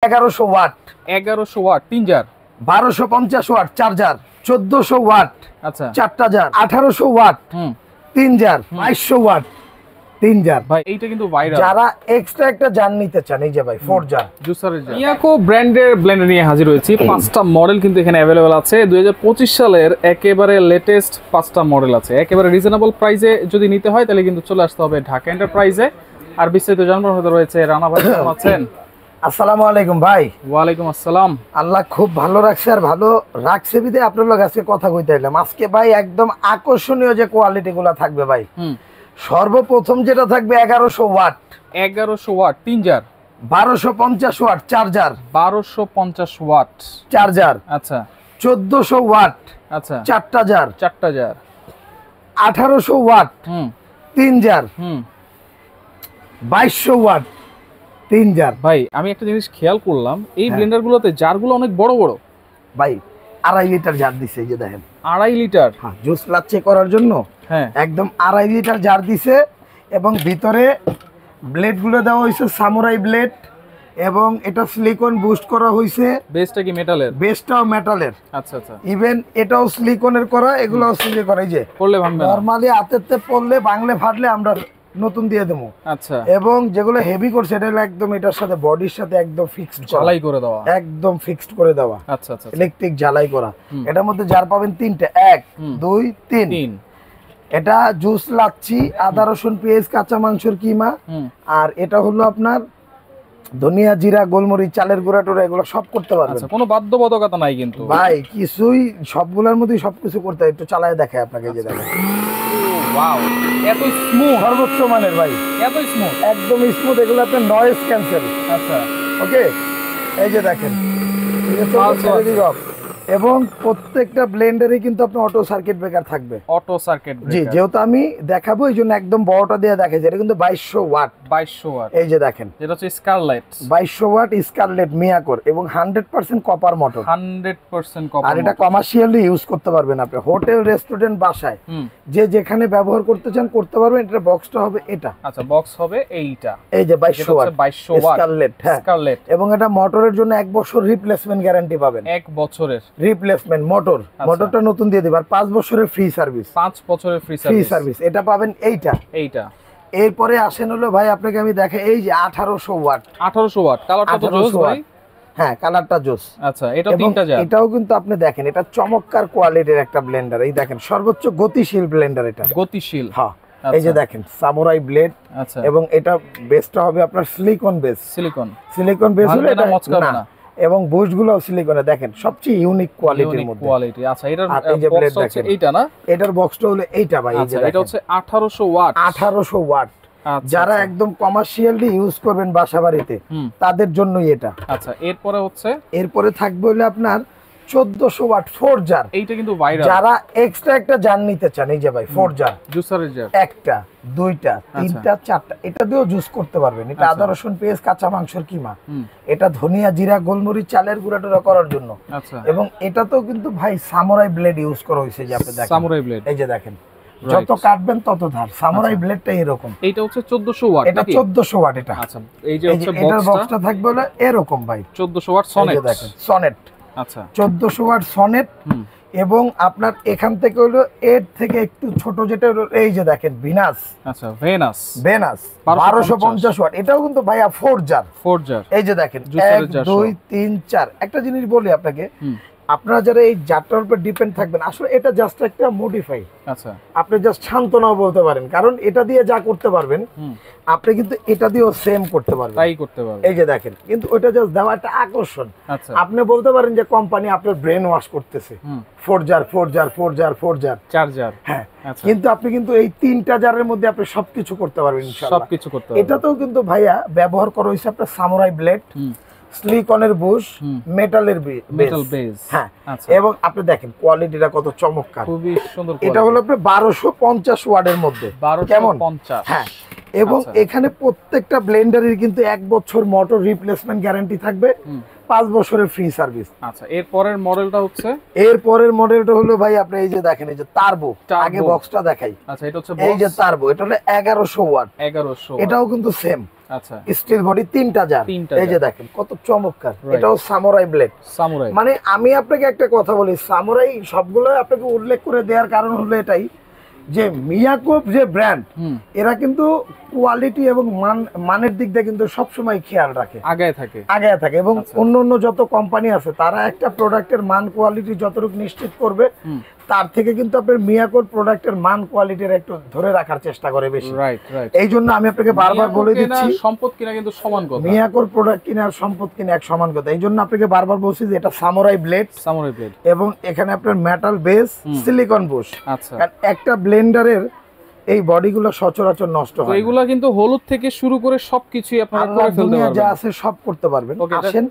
1100 watt 1100 watt 3 jar, 1250 watt 4 jar, 1400 watt আচ্ছা 4টা jar, 1800 watt 3 jar, 2200 watt 3 jar. ভাই এইটা কিন্তু ভাইরাল। যারা এক্সট্রা একটা জার নিতে চান, এই যে ভাই 4 জার জুসারের জার। মিয়াকো ব্র্যান্ডের ব্লেন্ডার নিয়ে হাজির হয়েছি। 5টা মডেল কিন্তু এখানে अवेलेबल আছে। 2025 সালের একেবারে লেটেস্ট 5টা মডেল আছে। একেবারে রিজনেবল প্রাইসে যদি নিতে হয় তাহলে কিন্তু চলে আসতে হবে ঢাকা এন্টারপ্রাইজে। আর বিস্তারিত জানার হতে রয়েছে রানা ভাই। কেমন আছেন? আসসালামু আলাইকুম ভাই। ওয়ালাইকুম আসসালাম। আল্লাহ খুব ভালো রাখছে, আর ভালো রাখছে বিদে আপনার লোক আজকে কথা কইতে এলাম। আজকে ভাই একদম আকর্ষণীয় যে কোয়ালিটি গুলা থাকবে ভাই। সর্বপ্রথম যেটা থাকবে 1100 watt 1100 watt 3 jar, 1250 watt 4 jar, 1250 watt 4 jar, আচ্ছা 1400 ওয়াট আচ্ছা 4টা জার, 4টা jar, 1800 watt 3 jar, 2200 watt 3 jar. ভাই আমি একটা জিনিস খেয়াল করলাম, এই ব্লেন্ডার গুলোতে জারগুলো অনেক বড় বড় ভাই 2.5 লিটার জার দিছে, এই যে দেখেন 2.5 লিটার। হ্যাঁ, জুস লাচ্ছি করার জন্য হ্যাঁ একদম 2.5 লিটার জার দিছে। এবং ভিতরে ব্লেড গুলো দেওয়া হয়েছে সামুরাই ব্লেড, এবং এটা সিলিকন বুস্ট করা হয়েছে। বেসটা কি মেটালের? বেসটাও মেটালের। আচ্ছা আচ্ছা, ইভেন এটাও সিলিকনের করা, এগুলোও সিলিকন। এই যে পড়লে ভাঙবে না, নরমালি হাতেতে পড়লে বাংলে ফাটলে আমরা নতুন দিয়ে দেবো। আচ্ছা, এবং যেগুলো হেভি করছে এটা হলো একদম এটার সাথে বডির সাথে একদম ফিক্সড ঝালাই করে দেওয়া, একদম ফিক্সড করে দেওয়া। আচ্ছা আচ্ছা, ইলেকট্রিক ঝালাই করা। এটার মধ্যে জার পাবেন 3টে, 1 2 3। এটা জুস লাচ্ছি, আদা রসুন পেঁয়াজ কাঁচা মাংসের কিমা। আর এটা হলো আপনার ধনিয়া জিরা গোলমরিচ চালের গুঁড়া টুড়া এগুলো সব করতে পারবেন। আচ্ছা, কোনো বাধ্যবাধকতা নাই কিন্তু ভাই, কিছুই সবগুলোর মধ্যেই সবকিছু করতে হয়। একটু চালায় দেখায় আপনাকে, যে দেখেন ওয়াও, এত স্মুথ, সর্বোচ্চ মানের ভাই, এত স্মুথ, একদম স্মুথ। এগুলো আপনার নয়েজ ক্যান্সেল। আচ্ছা ওকে, এই যে দেখেন এবং প্রত্যেকটা ব্লেন্ডারে কিন্তু আপনার অটো সার্কিট ব্রেকার থাকবে। অটো সার্কিট জি, ব্রেকার, যেহেতু আমি দেখাবো এই জন্য একদম বড়টা দিয়ে দেখাই। এটা কিন্তু 2200 ওয়াট 2200 ওয়াট। এই যে দেখেন, যেটা হচ্ছে স্কারলেট 2200 ওয়াট স্কারলেট মিয়াকোর, এবং 100% কপার মোটর, 100% কপার। আর এটা কমার্শিয়ালি ইউজ করতে পারবেন আপনি হোটেল রেস্টুরেন্ট বাসায় যে যেখানে ব্যবহার করতে চান করতে পারবেন। এটা বক্সটা হবে এটা, আচ্ছা বক্স হবে এইটা, এই যে 2200 ওয়াট 2200 ওয়াট স্কারলেট। হ্যাঁ, স্কারলেট। এবং এটা মোটরের জন্য 1 বছর রিপ্লেসমেন্ট গ্যারান্টি পাবেন। 1 বছরের রিপ্লেসমেন্ট মোটর, মোটরটা নতুন দিয়ে দিবে। আর 5 বছরের ফ্রি সার্ভিস, 5 বছরের ফ্রি সার্ভিস এটা পাবেন এইটা। এরপরে আসেন হলো ভাই, আপনাকে আমি দেখাই এই যে 1800 ওয়াট 1800 ওয়াট। কালারটা তো জোস ভাই। হ্যাঁ, কালারটা জোস। আচ্ছা, এটা 3টা জার। এটাও কিন্তু আপনি দেখেন, এটা চমৎকার কোয়ালিটির একটা ব্লেন্ডার। এই দেখেন সর্বোচ্চ গতিশীল ব্লেন্ডার এটা। গতিশীল, হ্যাঁ। এই যে দেখেন সামুরাই ব্লেড। আচ্ছা, এবং এটা বেসটা হবে আপনার সিলিকন বেস। সিলিকন বেস হলে এটা মচকাবে না। এবং বুশ গুলো সিলিকনে। দেখেন সবচেয়ে ইউনিক কোয়ালিটির মধ্যে। আচ্ছা, এটার বক্স হচ্ছে এইটা না? এটার বক্সটা হলো এইটা ভাই। এই যে এটা হচ্ছে 1800 ওয়াট 1800 ওয়াট। যারা একদম কমার্শিয়ালি ইউজ করবেন বাসা বাড়িতে তাদের জন্যই এটা। আচ্ছা, এরপরে থাকবে হলো আপনার 1400 ওয়াট 4 জার। এইটা কিন্তু ভাইরাল। যারা এক্সট্রা একটা জার নিতে চান, এই যে ভাই 4 জার জুসারের জার, একটা দুইটা তিনটা চারটা, এটা দিয়েও জুস করতে পারবেন। এটা আদা রসুন পেঁয়াজ কাঁচা মাংসের কিমা, এটা ধনিয়া জিরা গোলমরিচ চালের গুঁড়া টুড়া করার জন্য। এবং এটাতেও কিন্তু ভাই সামুরাই ব্লেড ইউজ করা হয়েছে, যে আপনি দেখেন সামুরাই ব্লেড। এই যে দেখেন যত কাটবেন তত ধার। সামুরাই ব্লেডটা এরকম। এইটা হচ্ছে 1400 ওয়াট। এটা 1400 ওয়াট এটা। আচ্ছা, এই যে হচ্ছে বক্সটা থাকবে হলো এরকম ভাই, 1400 ওয়াট সনেট। দেখেন সনেট। আচ্ছা, 1400 ওয়াট সনেট। এবং আপনার এখান থেকে হলো এর থেকে একটু ছোট যেটা হলো এই যে দেখেন ভিনাস। আচ্ছা, ভেনাস 1250 ওয়াট। এটাও কিন্তু ভাইয়া 4 জার। এই যে দেখেন 1 2 3 4। একটা জিনিস বলি আপনাকে, আপনারা যারা এই জারটার উপর ডিপেন্ড থাকবেন, আসলে এটা জাস্ট একটা মডিফাই। আচ্ছা, আপনি জাস্ট সান্ত্বনাও বলতে পারেন, কারণ এটা দিয়ে যা করতে পারবেন আপনি কিন্তু এটা দিয়েও সেম করতে পারবেন, তাই করতে পারবেন। এই যে দেখেন, কিন্তু ওটা জাস্ট দেওয়া একটা আকর্ষণ। আপনি বলতে পারেন যে কোম্পানি আপনার ব্রেন ওয়াশ করতেছে, 4 jar 4 jar 4 jar 4 jar 4 jar. হ্যাঁ, কিন্তু আপনি কিন্তু এই 3টা জারের মধ্যে আপনি সবকিছু করতে পারবেন ইনশাআল্লাহ। সবকিছু করতে পারবেন। এটাতেও কিন্তু ভাইয়া ব্যবহার করা হয়েছে আপনার সামুরাই ব্লেড, সিলিকনের বুশ, মেটালের বেস। হ্যাঁ, এবং আপনি দেখেন কোয়ালিটিটা কত চমৎকার, খুবই সুন্দর। এটা হলো আপনার 1250 ওয়াটের মধ্যে। কেমন? হ্যাঁ, এবং এখানে প্রত্যেকটা ব্লেন্ডারের কিন্তু 1 বছর মোটর রিপ্লেসমেন্ট গ্যারান্টি থাকবে, 5 বছরের ফ্রি সার্ভিস। আচ্ছা, এরপরের মডেলটা হলো ভাই আপনি এই যে দেখেন, এই যে টার্বো। আগে বক্সটা দেখাই। আচ্ছা, এটা হচ্ছে এই যে টার্বো। এটা হলো 1100 ওয়াট। এটাও কিন্তু সেম। আচ্ছা স্টিল বডি 3টা জার, এই যে দেখেন কত চমৎকার। এটাও সামুরাই ব্লেড। সামুরাই মানে আমি আপনাকে একটা কথা বলি, সামুরাই সবগুলো আপনাকে উল্লেখ করে দেওয়ার কারণ হলো এটাই যে মিয়াকো যে ব্র্যান্ড, এরা কিন্তু কোয়ালিটি এবং মানের দিক দিয়ে কিন্তু সবসময় খেয়াল রাখে, আগায় থাকে। এবং অন্য যত কোম্পানি আছে তারা একটা প্রোডাক্টের মান কোয়ালিটি যতটুকু নিশ্চিত করবে, তার থেকে কিন্তু আপনার মিয়াকোর প্রোডাক্টের মান কোয়ালিটির একটু ধরে রাখার চেষ্টা করে বেশি। এই জন্য আমি আপনাকে বারবার বলে দিচ্ছি, সম্পদ কিনা কিন্তু সমান কথা, মিয়াকোর প্রোডাক্ট কিনা আর সম্পদ কিনা এক সমান কথা। এই জন্য আপনাকে বারবার বলছি যে এটা সামুরাই ব্লেড, এবং এখানে আপনার মেটাল বেস, সিলিকন বুশ। আচ্ছা, একটা ব্লেন্ডারের এই বডিগুলো সচরাচর নষ্ট হয়, তো এগুলা কিন্তু হলুদ থেকে শুরু করে সবকিছুই আপনারা করে ফেলতে পারবেন, যা আছে সব করতে পারবেন। আসেন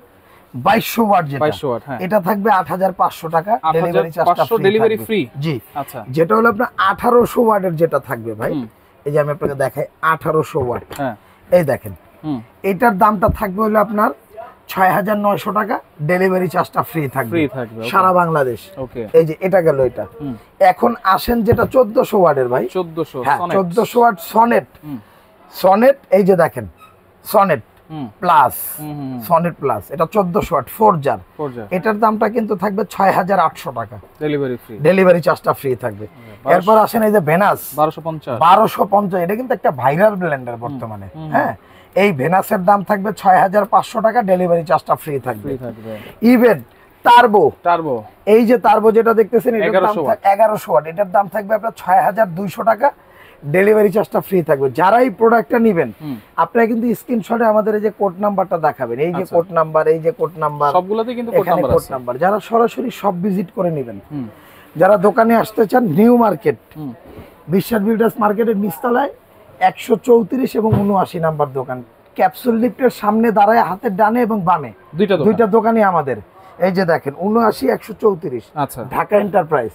2200 ওয়াট, যেটা 2200 ওয়াট, হ্যাঁ, এটা থাকবে 8500 টাকা, ডেলিভারি চার্জটা ফ্রি, ডেলিভারি ফ্রি। জি, আচ্ছা। যেটা হলো আপনার 1800 ওয়াটের যেটা থাকবে ভাই, এই যে আমি আপনাকে দেখাই 1800 ওয়াট, হ্যাঁ, এই দেখেন, এটার দামটা থাকবে হলো আপনার 6900 টাকা, ডেলিভারি চার্জটা ফ্রি থাকবে সারা বাংলাদেশ। ওকে, এই যে এটা গেল এটা। এখন আসেন যেটা 1400 ওয়াটের ভাই, 1400 ওয়াট সনেট, এই যে দেখেন সনেট প্লাস, সনেট প্লাস, এটা 1400 ওয়াট 4 জার। এটার দামটা কিন্তু থাকবে 6800 টাকা, ডেলিভারি চার্জটা ফ্রি থাকবে। এরপর আসেন এই যে ভেনাস 1250, এটা কিন্তু একটা ভাইরাল ব্লেন্ডার বর্তমানে, হ্যাঁ। এই ভেনাসের দাম থাকবে 6500 টাকা, ডেলিভারি চার্জটা ফ্রি থাকবে। ইভেন টার্বো, এই যে টার্বো যেটা দেখতেছেন, এটার দাম 1100 ওয়াট, এটার দাম থাকবে আপনার 6200 টাকা, ডেলিভারি চার্জটা ফ্রি থাকবে। যারা এই প্রোডাক্টটা নেবেন, আপনারা কিন্তু স্ক্রিনশটে আমাদের এই যে কোড নাম্বারটা দেখাবেন, এই যে কোড নাম্বার, এই যে কোড নাম্বার, সবগুলোতে কিন্তু কোড নাম্বার। যারা সরাসরি সব ভিজিট করে নেবেন, যারা দোকানে আসতে চান, নিউ মার্কেট, বিশ্বাস বিল্ডার্স মার্কেটের নিচতলায় 134 এবং 79 নাম্বার দোকান, ক্যাপসুল লিফটের সামনে দাঁড়ায়, হাতের ডানে এবং বামে দুইটা দোকানই আমাদের। এই যে দেখেন 79 134, আচ্ছা, ঢাকা এন্টারপ্রাইজ।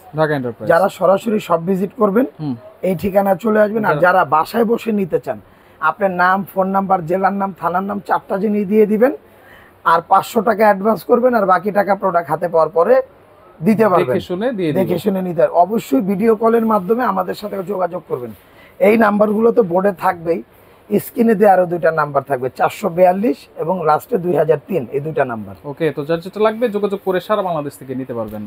যারা সরাসরি সব ভিজিট করবেন, এই ঠিকানা চলে আসবেন। আর যারা বাসায় বসে নিতে চান, আপনার নাম, ফোন নাম্বার, জেলার নাম, থানার নাম, 4টা জিনিস দিয়ে দিবেন, আর 500 টাকা অ্যাডভান্স করবেন, আর বাকি টাকা প্রোডাক্ট হাতে পাওয়ার পরে দিতে পারবেন, দেখে শুনে নিতে। অবশ্যই ভিডিও কলের মাধ্যমে আমাদের সাথে যোগাযোগ করবেন। এই নাম্বারগুলো তো বোর্ডে থাকবেই, স্ক্রিনে দিয়ে আরো 2টা নাম্বার থাকবে, 442 এবং লাস্টে 2003, এই 2টা নাম্বার। ওকে, তো যার যেটা লাগবে যোগাযোগ করে সারা বাংলাদেশ থেকে নিতে পারবেন।